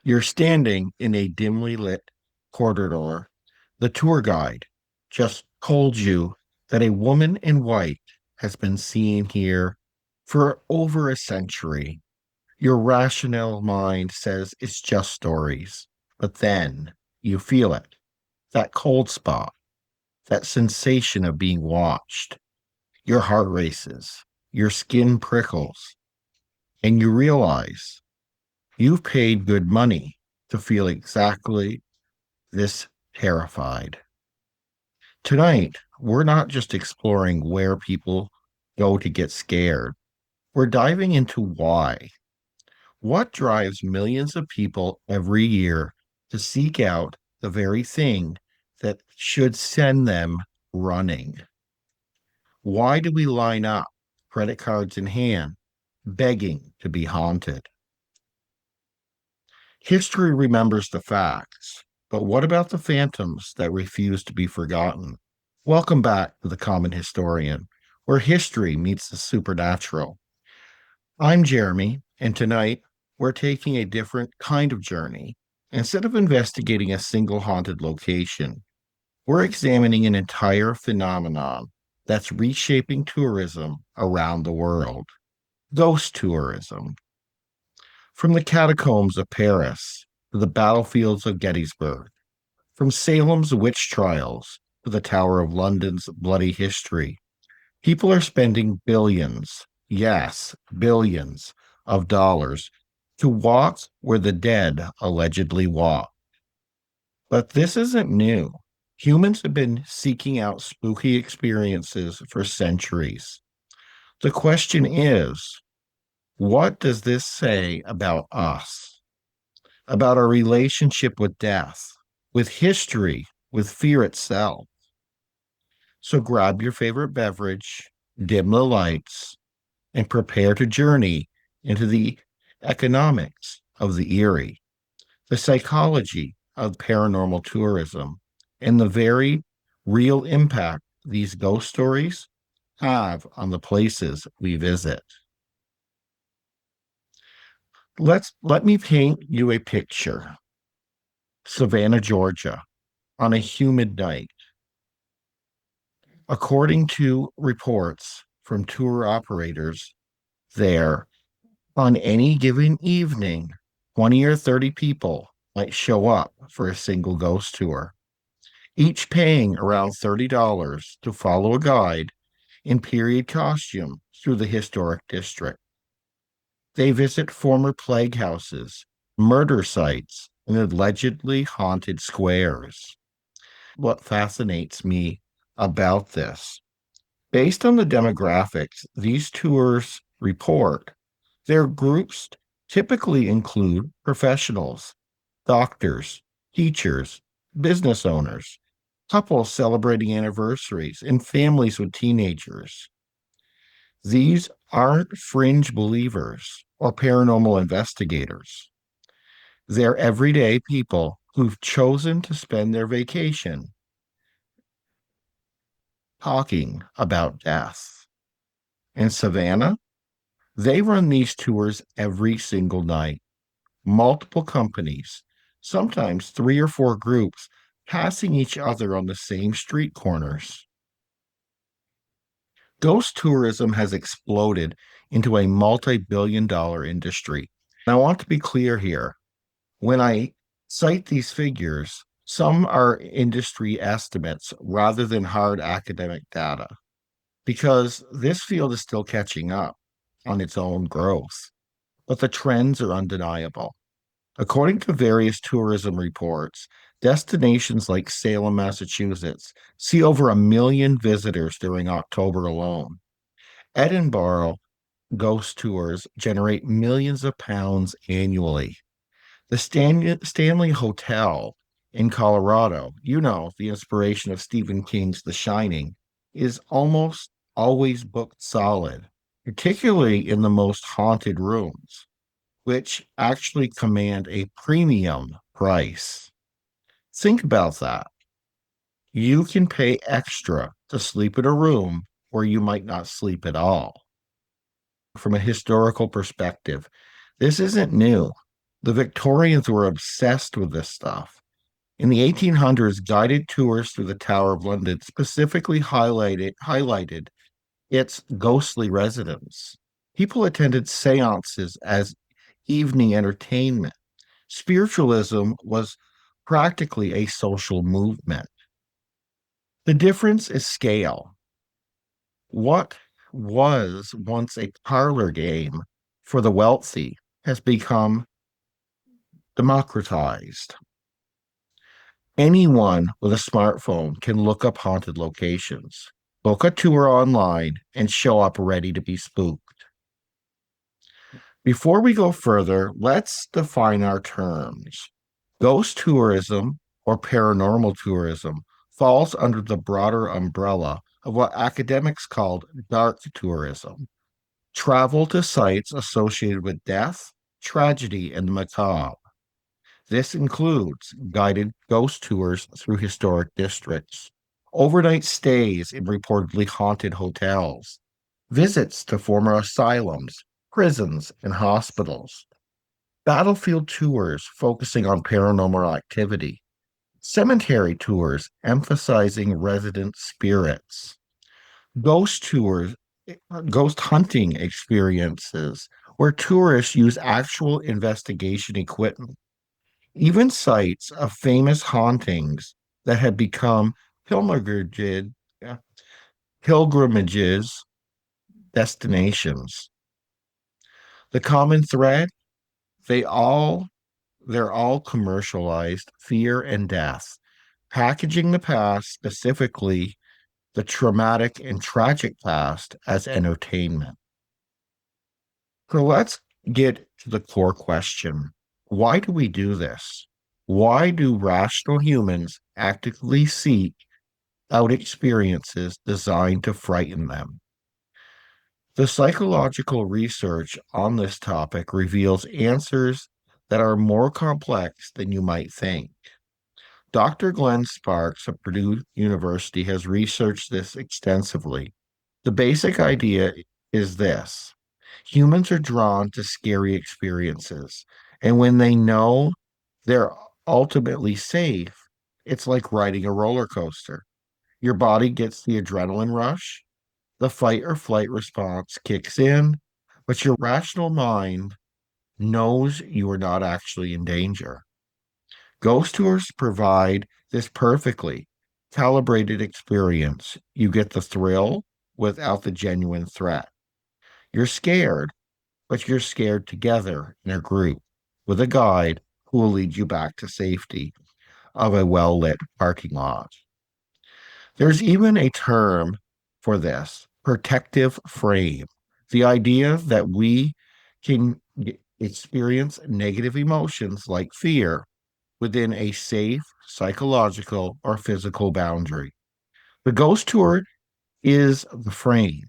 You're standing in a dimly lit corridor. The tour guide just told you that a woman in white has been seen here for over a century. Your rational mind says it's just stories, but then you feel it, that cold spot, that sensation of being watched. Your heart races, your skin prickles, and you realize you've paid good money to feel exactly this terrified. Tonight, we're not just exploring where people go to get scared. We're diving into why. What drives millions of people every year to seek out the very thing that should send them running? Why do we line up, credit cards in hand, begging to be haunted? History remembers the facts, but what about the phantoms that refuse to be forgotten? Welcome back to The Common Historian, where history meets the supernatural. I'm Jeremy, and tonight we're taking a different kind of journey. Instead of investigating a single haunted location, we're examining an entire phenomenon that's reshaping tourism around the world: ghost tourism. From the catacombs of Paris to the battlefields of Gettysburg, from Salem's witch trials to the Tower of London's bloody history, people are spending billions, yes, billions of dollars to walk where the dead allegedly walk. But this isn't new. Humans have been seeking out spooky experiences for centuries. The question is, what does this say about us, about our relationship with death, with history, with fear itself? So grab your favorite beverage, dim the lights, and prepare to journey into the economics of the eerie, the psychology of paranormal tourism, and the very real impact these ghost stories have on the places we visit. Let me paint you a picture. Savannah, Georgia, on a humid night. According to reports from tour operators there, on any given evening, 20 or 30 people might show up for a single ghost tour, each paying around $30 to follow a guide in period costume through the historic district. They visit former plague houses, murder sites, and allegedly haunted squares. What fascinates me about this, based on the demographics these tours report, their groups typically include professionals, doctors, teachers, business owners, couples celebrating anniversaries, and families with teenagers. These aren't fringe believers or paranormal investigators. They're everyday people who've chosen to spend their vacation talking about death. In Savannah, they run these tours every single night, multiple companies, sometimes three or four groups, passing each other on the same street corners. Ghost tourism has exploded into a multi-billion-dollar industry. And I want to be clear here. When I cite these figures, some are industry estimates rather than hard academic data, because this field is still catching up on its own growth, but the trends are undeniable. According to various tourism reports, destinations like Salem, Massachusetts, see over 1 million visitors during October alone. Edinburgh ghost tours generate millions of pounds annually. The Stanley Hotel in Colorado, the inspiration of Stephen King's The Shining, is almost always booked solid, particularly in the most haunted rooms, which actually command a premium price. Think about that. You can pay extra to sleep in a room where you might not sleep at all. From a historical perspective, this isn't new. The Victorians were obsessed with this stuff. In the 1800s, guided tours through the Tower of London specifically highlighted its ghostly residents. People attended seances as evening entertainment. Spiritualism was practically a social movement. The difference is scale. What was once a parlor game for the wealthy has become democratized. Anyone with a smartphone can look up haunted locations, book a tour online, and show up ready to be spooked. Before we go further, let's define our terms. Ghost tourism or paranormal tourism falls under the broader umbrella of what academics call dark tourism. Travel to sites associated with death, tragedy, and the macabre. This includes guided ghost tours through historic districts, overnight stays in reportedly haunted hotels, visits to former asylums, prisons, and hospitals, battlefield tours focusing on paranormal activity, cemetery tours emphasizing resident spirits, ghost tours, ghost hunting experiences where tourists use actual investigation equipment, even sites of famous hauntings that have become pilgrimages, pilgrimages destinations. The common thread, they all they're all commercialized fear and death, packaging the past, specifically the traumatic and tragic past, as entertainment. So let's get to the core question. Why do we do this? Why do rational humans actively seek out experiences designed to frighten them? The psychological research on this topic reveals answers that are more complex than you might think. Dr. Glenn Sparks of Purdue University has researched this extensively. The basic idea is this: humans are drawn to scary experiences, and when they know they're ultimately safe, it's like riding a roller coaster. Your body gets the adrenaline rush, the fight or flight response kicks in, but your rational mind knows you are not actually in danger. Ghost tours provide this perfectly calibrated experience. You get the thrill without the genuine threat. You're scared, but you're scared together in a group with a guide who will lead you back to safety of a well lit parking lot. There's even a term for this: protective frame. The idea that we can experience negative emotions like fear within a safe psychological or physical boundary. The ghost tour is the frame.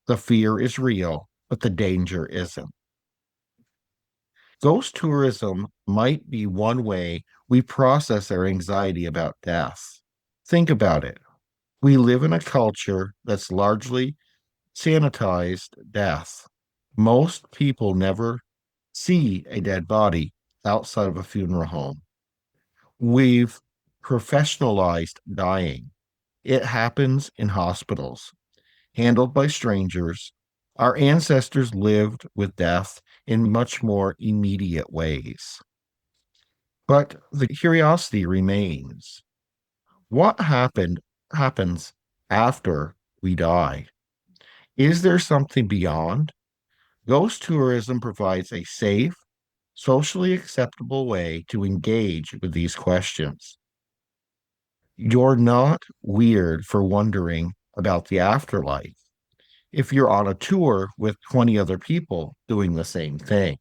The fear is real, but the danger isn't. Ghost tourism might be one way we process our anxiety about death. Think about it. We live in a culture that's largely sanitized death. Most people never see a dead body outside of a funeral home. We've professionalized dying. It happens in hospitals, handled by strangers. Our ancestors lived with death in much more immediate ways. But the curiosity remains. What happens after we die? Is there something beyond? Ghost tourism provides a safe, socially acceptable way to engage with these questions. You're not weird for wondering about the afterlife if you're on a tour with 20 other people doing the same thing.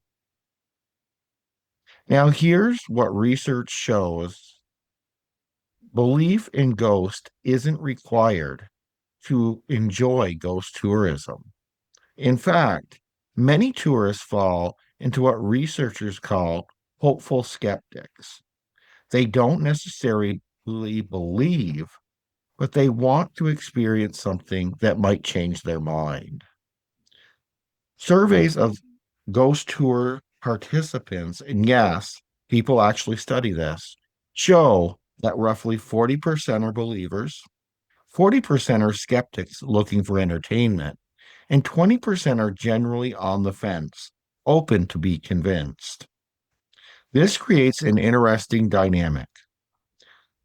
Now, here's what research shows: belief in ghosts isn't required to enjoy ghost tourism. In fact, many tourists fall into what researchers call hopeful skeptics. They don't necessarily believe, but they want to experience something that might change their mind. Surveys of ghost tour participants, and yes, people actually study this, show that roughly 40% are believers, 40% are skeptics looking for entertainment, and 20% are generally on the fence, open to be convinced. This creates an interesting dynamic.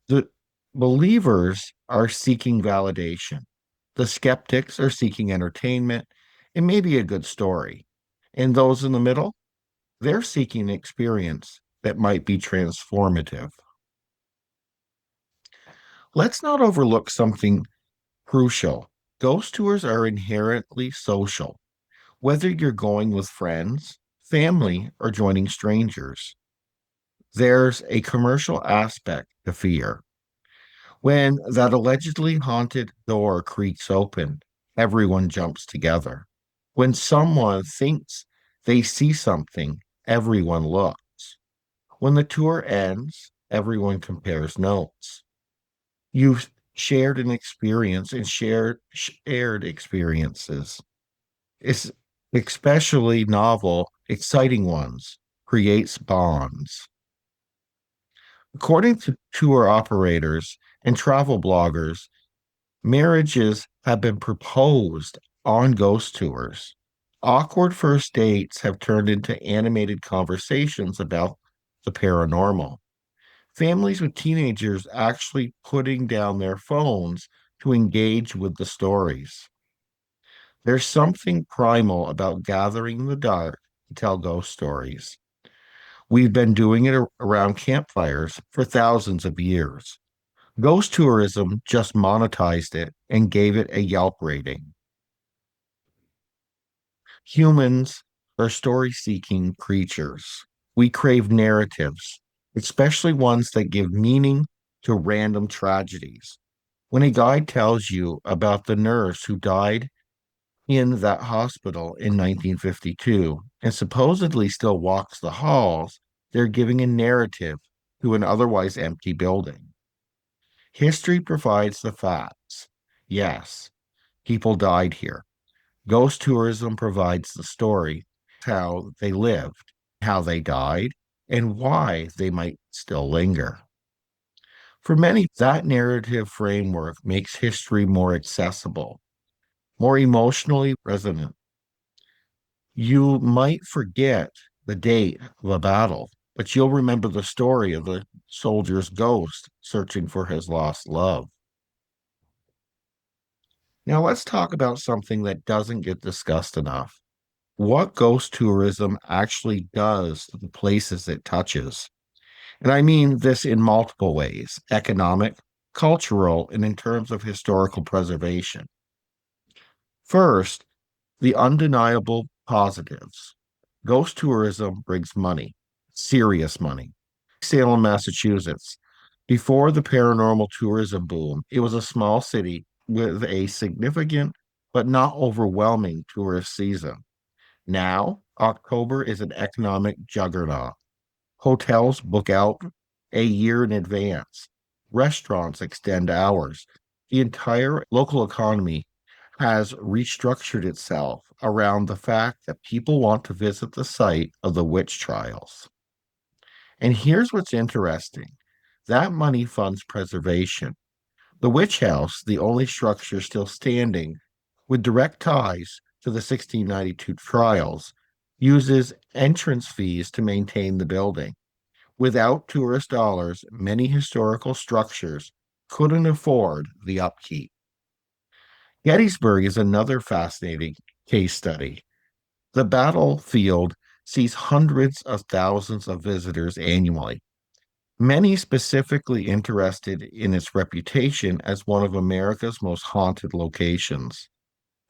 The believers are seeking validation, the skeptics are seeking entertainment and maybe a good story. And those in the middle, they're seeking an experience that might be transformative. Let's not overlook something crucial. Ghost tours are inherently social, whether you're going with friends, family, or joining strangers. There's a commercial aspect to fear. When that allegedly haunted door creaks open, everyone jumps together. When someone thinks they see something, everyone looks. When the tour ends, everyone compares notes. You've shared an experience and shared experiences. It's especially novel, exciting ones, creates bonds. According to tour operators and travel bloggers, marriages have been proposed on ghost tours. Awkward first dates have turned into animated conversations about the paranormal. Families with teenagers actually putting down their phones to engage with the stories. There's something primal about gathering in the dark to tell ghost stories. We've been doing it around campfires for thousands of years. Ghost tourism just monetized it and gave it a Yelp rating. Humans are story seeking creatures. We crave narratives, especially ones that give meaning to random tragedies. When a guide tells you about the nurse who died in that hospital in 1952 and supposedly still walks the halls, they're giving a narrative to an otherwise empty building. History provides the facts. Yes, people died here. Ghost tourism provides the story, how they lived, how they died, and why they might still linger. For many, that narrative framework makes history more accessible, more emotionally resonant. You might forget the date of a battle, but you'll remember the story of the soldier's ghost searching for his lost love. Now, let's talk about something that doesn't get discussed enough. What ghost tourism actually does to the places it touches. And I mean this in multiple ways: economic, cultural, and in terms of historical preservation. First, the undeniable positives. Ghost tourism brings money, serious money. Salem, Massachusetts. Before the paranormal tourism boom, it was a small city with a significant but not overwhelming tourist season. Now, October is an economic juggernaut. Hotels book out a year in advance. Restaurants extend hours. The entire local economy has restructured itself around the fact that people want to visit the site of the witch trials. And here's what's interesting: that money funds preservation. The witch house, the only structure still standing with direct ties to the 1692 trials, uses entrance fees to maintain the building. Without tourist dollars, many historical structures couldn't afford the upkeep. Gettysburg is another fascinating case study. The battlefield sees hundreds of thousands of visitors annually, many specifically interested in its reputation as one of America's most haunted locations.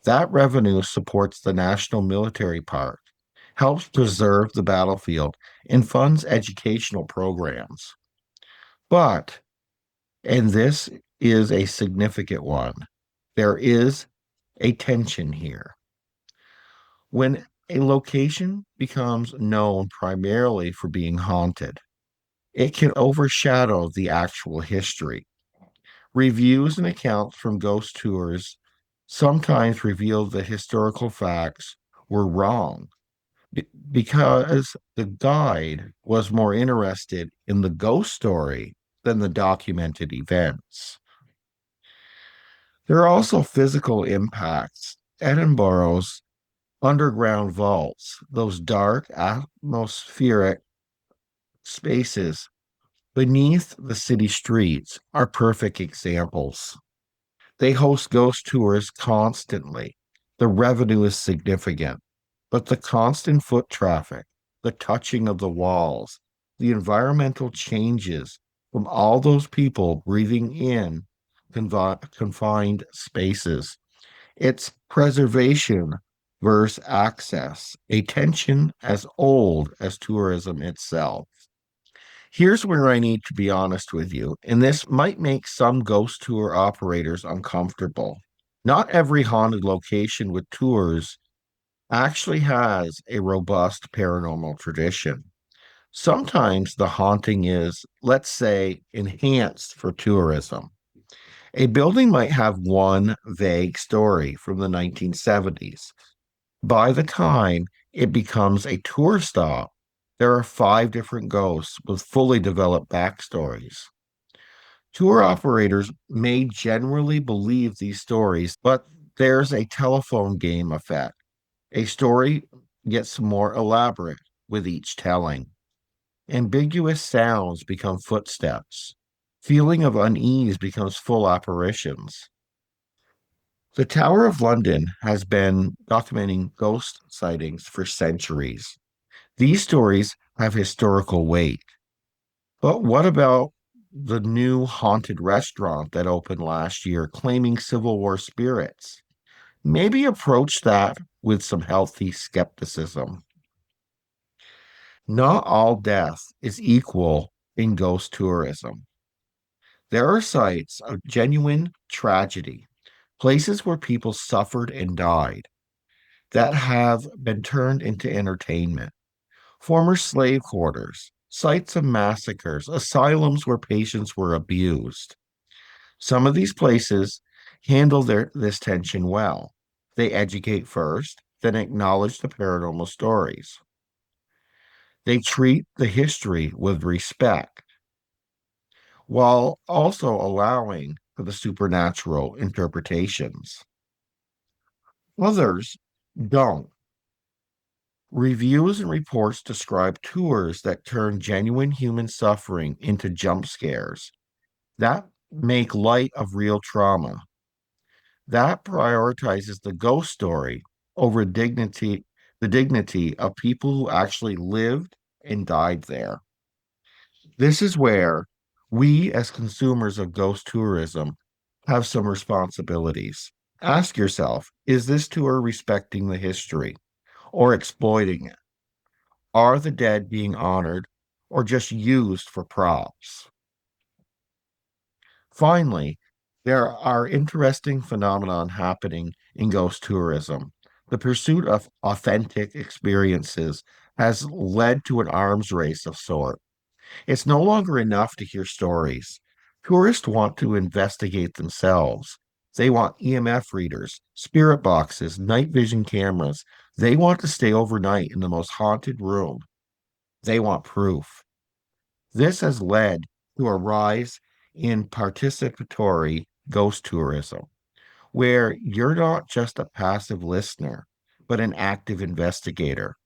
That revenue supports the National Military Park, helps preserve the battlefield, and funds educational programs. But, and this is a significant one, there is a tension here. When a location becomes known primarily for being haunted, it can overshadow the actual history. Reviews and accounts from ghost tours sometimes reveal that historical facts were wrong. because the guide was more interested in the ghost story than the documented events. There are also physical impacts. Edinburgh's underground vaults, those dark atmospheric spaces beneath the city streets, are perfect examples. They host ghost tours constantly. The revenue is significant, but the constant foot traffic, the touching of the walls, the environmental changes from all those people breathing in confined spaces, it's preservation versus access, a tension as old as tourism itself. Here's where I need to be honest with you, and this might make some ghost tour operators uncomfortable. Not every haunted location with tours actually has a robust paranormal tradition. Sometimes the haunting is, let's say, enhanced for tourism. A building might have one vague story from the 1970s. By the time it becomes a tour stop, there are five different ghosts with fully developed backstories. Tour operators may generally believe these stories, but there's a telephone game effect. A story gets more elaborate with each telling. Ambiguous sounds become footsteps. Feeling of unease becomes full apparitions. The Tower of London has been documenting ghost sightings for centuries. These stories have historical weight. But what about the new haunted restaurant that opened last year claiming Civil War spirits? Maybe approach that with some healthy skepticism. Not all death is equal in ghost tourism. There are sites of genuine tragedy, places where people suffered and died, that have been turned into entertainment. Former slave quarters, sites of massacres, asylums where patients were abused. Some of these places handle this tension well. They educate first, then acknowledge the paranormal stories. They treat the history with respect while also allowing for the supernatural interpretations. Others don't. Reviews and reports describe tours that turn genuine human suffering into jump scares, that make light of real trauma, that prioritizes the ghost story over the dignity of people who actually lived and died there. This is where we, as consumers of ghost tourism, have some responsibilities. Ask yourself, is this tour respecting the history or exploiting it? Are the dead being honored or just used for props? Finally, there are interesting phenomenon happening in ghost tourism. The pursuit of authentic experiences has led to an arms race of sort. It's no longer enough to hear stories. Tourists want to investigate themselves. They want EMF readers, spirit boxes, night vision cameras. They want to stay overnight in the most haunted room. They want proof. This has led to a rise in participatory ghost tourism, where you're not just a passive listener, but an active investigator.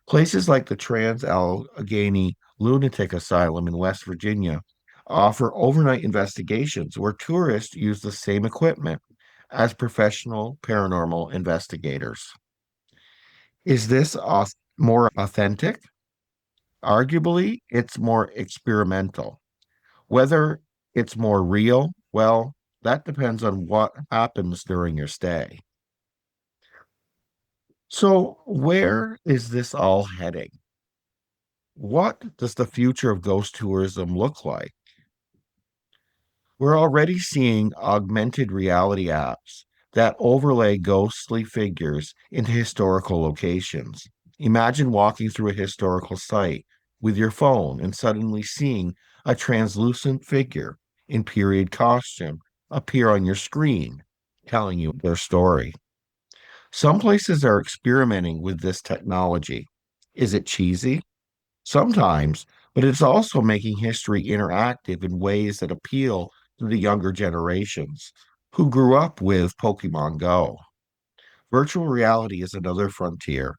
Places like the Trans-Allegheny Lunatic Asylum in West Virginia offer overnight investigations where tourists use the same equipment as professional paranormal investigators. Is this more authentic? Arguably, it's more experimental. Whether it's more real, well, that depends on what happens during your stay. So, where is this all heading? What does the future of ghost tourism look like? We're already seeing augmented reality apps that overlay ghostly figures into historical locations. Imagine walking through a historical site with your phone and suddenly seeing a translucent figure in period costume appear on your screen, telling you their story. Some places are experimenting with this technology. Is it cheesy? Sometimes, but it's also making history interactive in ways that appeal to the younger generations who grew up with Pokemon Go. Virtual reality is another frontier.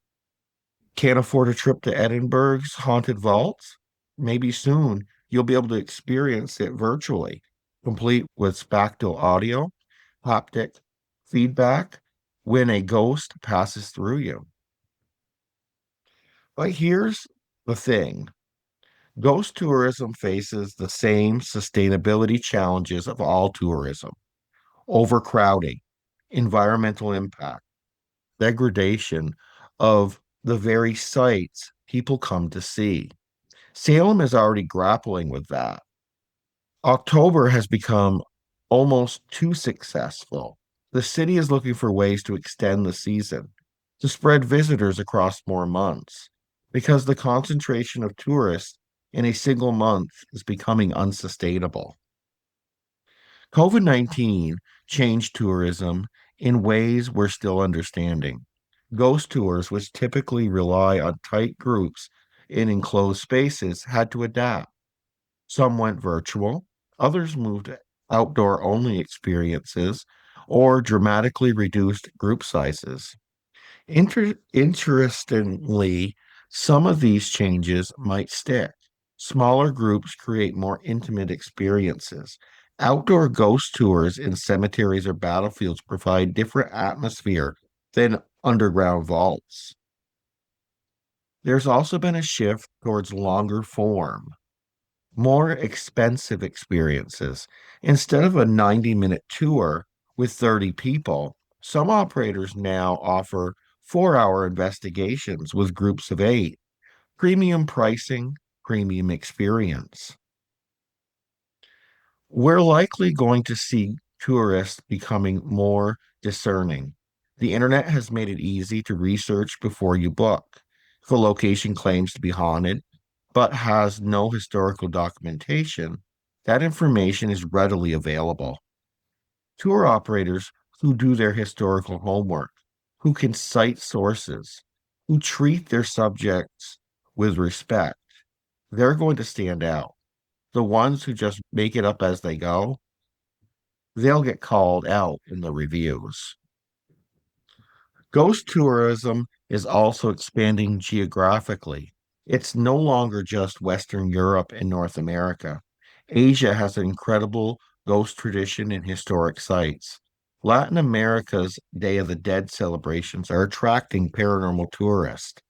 Can't afford a trip to Edinburgh's haunted vaults? Maybe soon you'll be able to experience it virtually, complete with spectral audio, haptic feedback when a ghost passes through you. But here's the thing. Ghost tourism faces the same sustainability challenges of all tourism: overcrowding, environmental impact, degradation of the very sites people come to see. Salem is already grappling with that. October has become almost too successful. The city is looking for ways to extend the season, to spread visitors across more months, because the concentration of tourists in a single month is becoming unsustainable. COVID-19 changed tourism in ways we're still understanding. Ghost tours, which typically rely on tight groups in enclosed spaces, had to adapt. Some went virtual, others moved to outdoor only experiences, or dramatically reduced group sizes. Interestingly, some of these changes might stick. Smaller groups create more intimate experiences. Outdoor ghost tours in cemeteries or battlefields provide different atmosphere than underground vaults. There's also been a shift towards longer form, more expensive experiences. Instead of a 90-minute tour with 30 people, some operators now offer 4-hour investigations with groups of 8. Premium pricing, premium experience. We're likely going to see tourists becoming more discerning. The internet has made it easy to research before you book. If a location claims to be haunted but has no historical documentation, that information is readily available. Tour operators who do their historical homework, who can cite sources, who treat their subjects with respect, they're going to stand out. The ones who just make it up as they go, they'll get called out in the reviews. Ghost tourism is also expanding geographically. It's no longer just Western Europe and North America. Asia has an incredible ghost tradition and historic sites. Latin America's Day of the Dead celebrations are attracting paranormal tourists.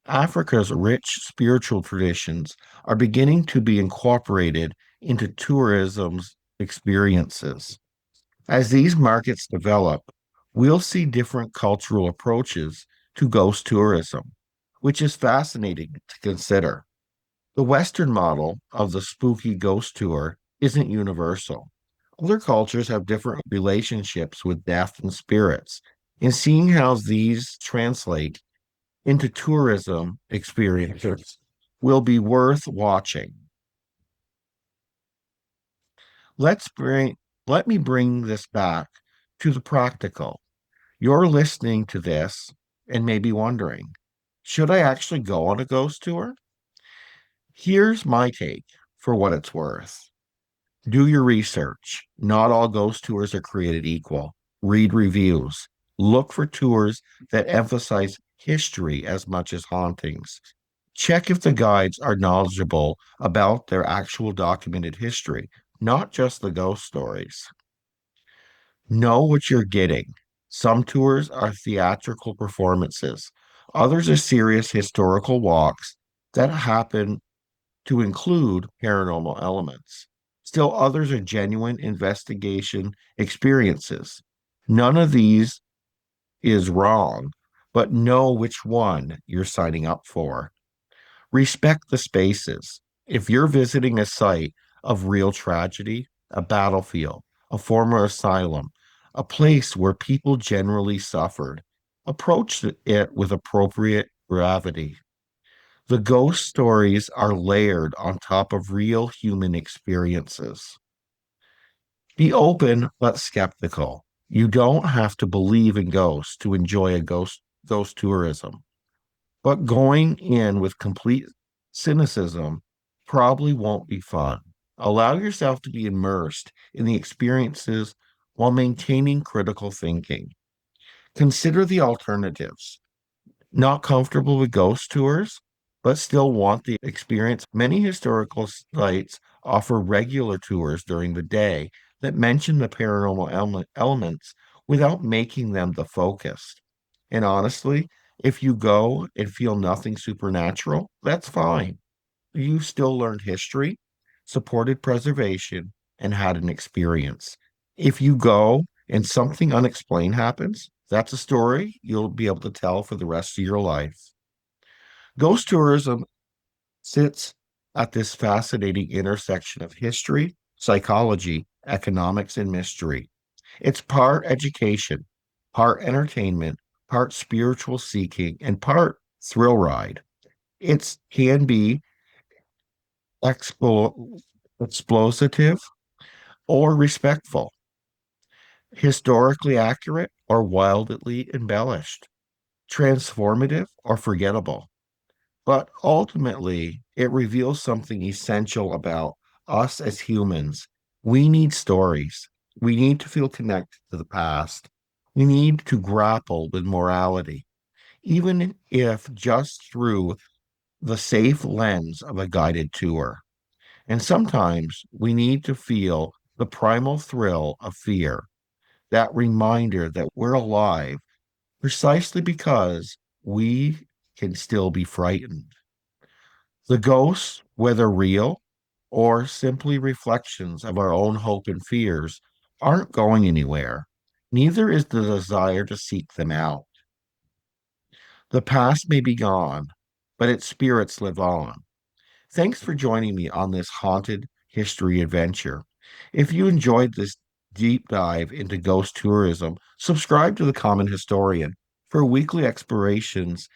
Africa's rich spiritual traditions are beginning to be incorporated into tourism's experiences. As these markets develop, we'll see different cultural approaches to ghost tourism, which is fascinating to consider. The Western model of the spooky ghost tour isn't universal. Other cultures have different relationships with death and spirits, and seeing how these translate into tourism experiences will be worth watching. Let's bring Let me bring this back to the practical. You're listening to this and may be wondering, should I actually go on a ghost tour? Here's my take for what it's worth. Do your research. Not all ghost tours are created equal. Read reviews. Look for tours that emphasize history as much as hauntings. Check if the guides are knowledgeable about their actual documented history, not just the ghost stories. Know what you're getting. Some tours are theatrical performances, others are serious historical walks that happen to include paranormal elements. Still, others are genuine investigation experiences. None of these is wrong, but know which one you're signing up for. Respect the spaces. If you're visiting a site of real tragedy, a battlefield, a former asylum, a place where people generally suffered, approach it with appropriate gravity. The ghost stories are layered on top of real human experiences. Be open but skeptical. You don't have to believe in ghosts to enjoy a ghost tourism. But going in with complete cynicism probably won't be fun. Allow yourself to be immersed in the experiences while maintaining critical thinking. Consider the alternatives. Not comfortable with ghost tours, but still want the experience. Many historical sites offer regular tours during the day that mention the paranormal elements without making them the focus. And honestly, if you go and feel nothing supernatural, that's fine. You still learned history, supported preservation, and had an experience. If you go and something unexplained happens, that's a story you'll be able to tell for the rest of your life. Ghost tourism sits at this fascinating intersection of history, psychology, economics, and mystery. It's part education, part entertainment, part spiritual seeking, and part thrill ride. It can be explo- explosive or respectful, historically accurate or wildly embellished, transformative or forgettable. But ultimately, it reveals something essential about us as humans. We need stories. We need to feel connected to the past. We need to grapple with morality, even if just through the safe lens of a guided tour. And sometimes we need to feel the primal thrill of fear, that reminder that we're alive precisely because we can still be frightened. The ghosts, whether real or simply reflections of our own hope and fears, aren't going anywhere. Neither is the desire to seek them out. The past may be gone, but its spirits live on. Thanks for joining me on this haunted history adventure. If you enjoyed this deep dive into ghost tourism, subscribe to The Common Historian for weekly explorations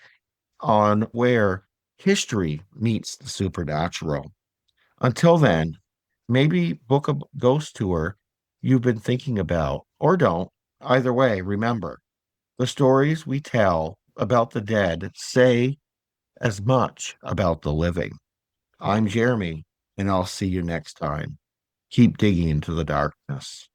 on where history meets the supernatural. Until then, maybe book a ghost tour you've been thinking about, or don't. Either way, remember, the stories we tell about the dead say as much about the living. I'm Jeremy, and I'll see you next time. Keep digging into the darkness.